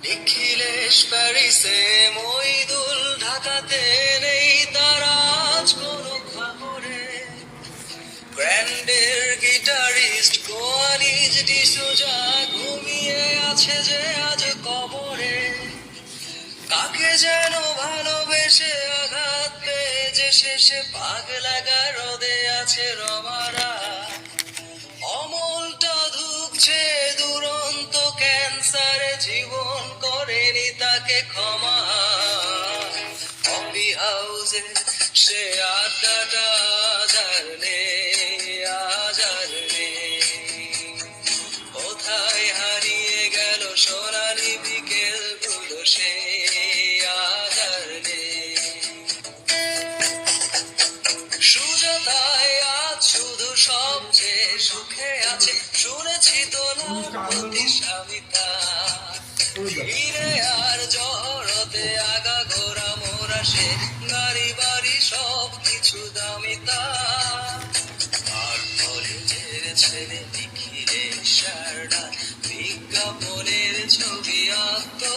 নিখিলেশ প্যারিসে, মইদুল ঢাকাতে, নেই তারা আজ কোনো খবরে। ব্র্যান্ডের গিটারিস্ট গোয়ালিজ ডিসুজা ঘুমিয়ে আছে যে আজ কবরে। কাকে যেন ভালোবেসে আঘাত পেয়ে যে শেষে পাগলা গারদে আছে রমারা। অমলটা ধুকছে দুরন্ত ক্যান্সারে, জীবন করেনি তাকে ক্ষমা। কফি হাউসে সে আড্ডাটা আজ আর নেই, আজ আর নেই। কোথায় হারিয়ে গেল সোনালি বিকেল গুলো, সে আজ আর নেই। সুজাতায় আজ শুধু সবচেয়ে সুখে আছে, শুনেছি তোলার প্রতি স্বামিতা। হিরে আর জহরতে আগা ঘোরা মোরা, সে গাড়ি বাড়ি সব কিছু দামিতা। আর কলেজের ছেলে নিখিলেশ সারদা বিজ্ঞাপনের ছবি আঁকতো,